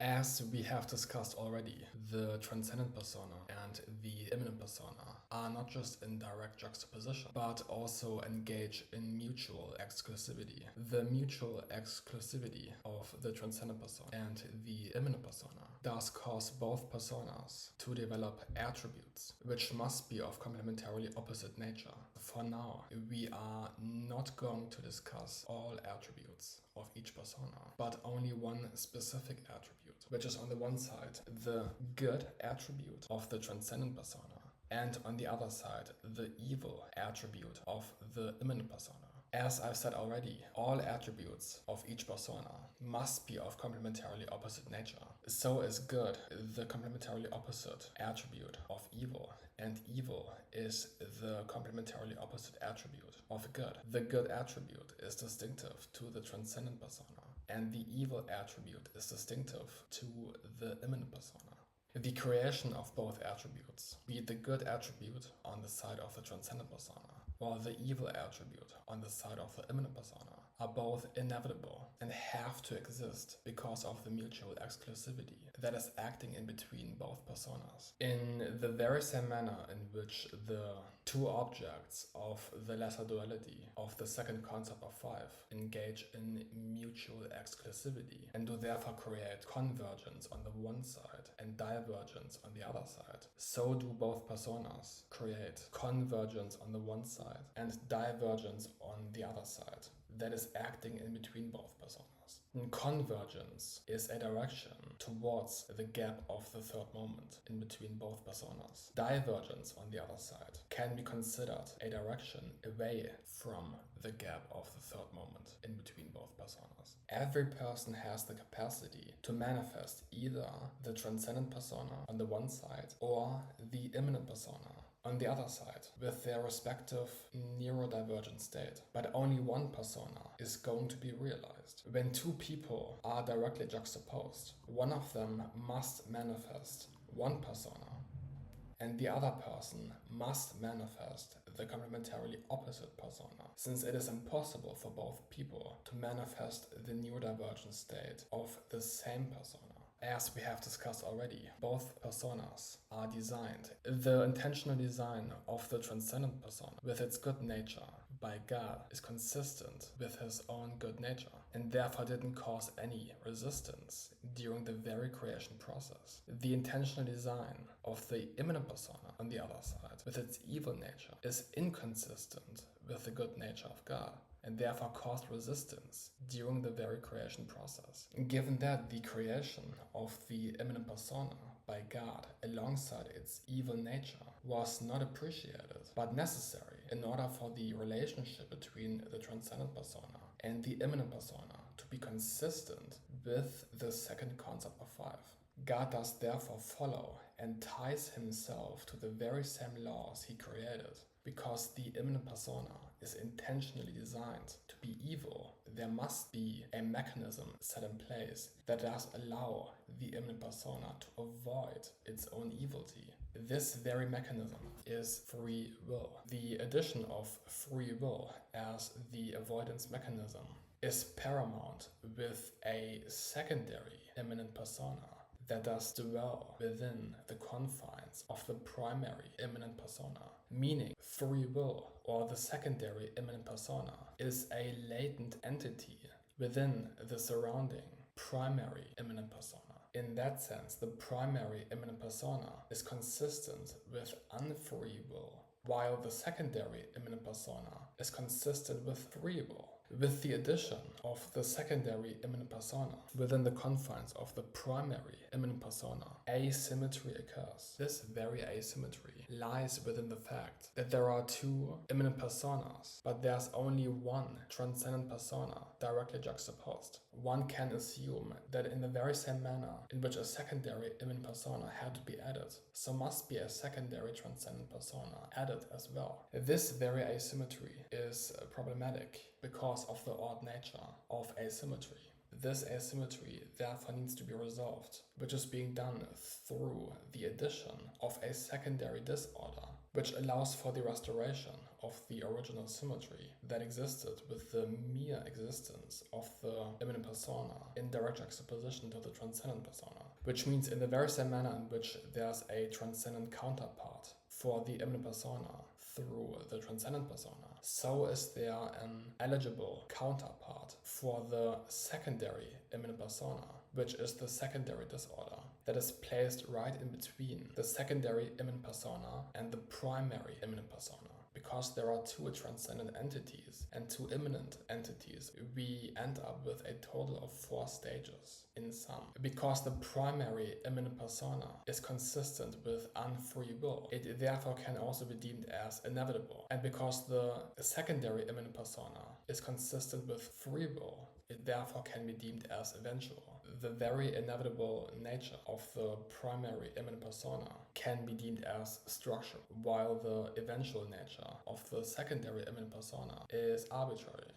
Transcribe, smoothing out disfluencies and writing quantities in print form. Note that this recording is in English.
As we have discussed already, the transcendent persona and the immanent persona are not just in direct juxtaposition, but also engage in mutual exclusivity. The mutual exclusivity of the transcendent persona and the immanent persona does cause both personas to develop attributes which must be of complementarily opposite nature. For now, we are not going to discuss all attributes of each persona, but only one specific attribute, which is on the one side the good attribute of the transcendent persona, and on the other side the evil attribute of the immanent persona. As I've said already, all attributes of each persona must be of complementarily opposite nature. So is good the complementarily opposite attribute of evil, and evil is the complementarily opposite attribute of good. The good attribute is distinctive to the transcendent persona, and the evil attribute is distinctive to the immanent persona. The creation of both attributes, be it the good attribute on the side of the transcendent persona or the evil attribute on the side of the immanent persona, are both inevitable and have to exist because of the mutual exclusivity that is acting in between both personas. In the very same manner in which the two objects of the lesser duality of the second concept of five engage in mutual exclusivity and do therefore create convergence on the one side and divergence on the other side, so do both personas create convergence on the one side and divergence on the other side that is acting in between both personas. And convergence is a direction towards the gap of the third moment in between both personas. Divergence, on the other side, can be considered a direction away from the gap of the third moment in between both personas. Every person has the capacity to manifest either the transcendent persona on the one side or the immanent persona on the other side, with their respective neurodivergent state. But only one persona is going to be realized. When two people are directly juxtaposed, one of them must manifest one persona, and the other person must manifest the complementarily opposite persona, since it is impossible for both people to manifest the neurodivergent state of the same persona. As we have discussed already, both personas are designed. The intentional design of the transcendent persona with its good nature by God is consistent with his own good nature and therefore didn't cause any resistance during the very creation process. The intentional design of the immanent persona, on the other side, with its evil nature, is inconsistent with the good nature of God and therefore caused resistance during the very creation process. Given that the creation of the immanent persona by God alongside its evil nature was not appreciated but necessary in order for the relationship between the transcendent persona and the immanent persona to be consistent with the second concept of five. God does therefore follow and ties himself to the very same laws he created. Because the immanent persona is intentionally designed to be evil, there must be a mechanism set in place that does allow the immanent persona to avoid its own evilty. This very mechanism is free will. The addition of free will as the avoidance mechanism is paramount with a secondary immanent persona that does dwell within the confines of the primary immanent persona, meaning free will or the secondary immanent persona is a latent entity within the surrounding primary immanent persona. In that sense, the primary immanent persona is consistent with unfree will, while the secondary immanent persona is consistent with free will. With the addition of the secondary immanent persona within the confines of the primary immanent persona, asymmetry occurs. This very asymmetry lies within the fact that there are two immanent personas, but there's only one transcendent persona directly juxtaposed. One can assume that in the very same manner in which a secondary immanent persona had to be added, so must be a secondary transcendent persona added as well. This very asymmetry is problematic because of the odd nature of asymmetry. This asymmetry therefore needs to be resolved, which is being done through the addition of a secondary disorder, which allows for the restoration of the original symmetry that existed with the mere existence of the immanent persona in direct juxtaposition to the transcendent persona. Which means in the very same manner in which there's a transcendent counterpart for the immanent persona through the transcendent persona, so is there an eligible counterpart for the secondary immanent persona, which is the secondary disorder that is placed right in between the secondary immanent persona and the primary immanent persona. Because there are two transcendent entities and two immanent entities, we end up with a total of 4 stages in sum. Because the primary immanent persona is consistent with unfree will, it therefore can also be deemed as inevitable. And because the secondary immanent persona is consistent with free will, it therefore can be deemed as eventual. The very inevitable nature of the primary immanent persona can be deemed as structural, while the eventual nature of the secondary immanent persona is arbitrary.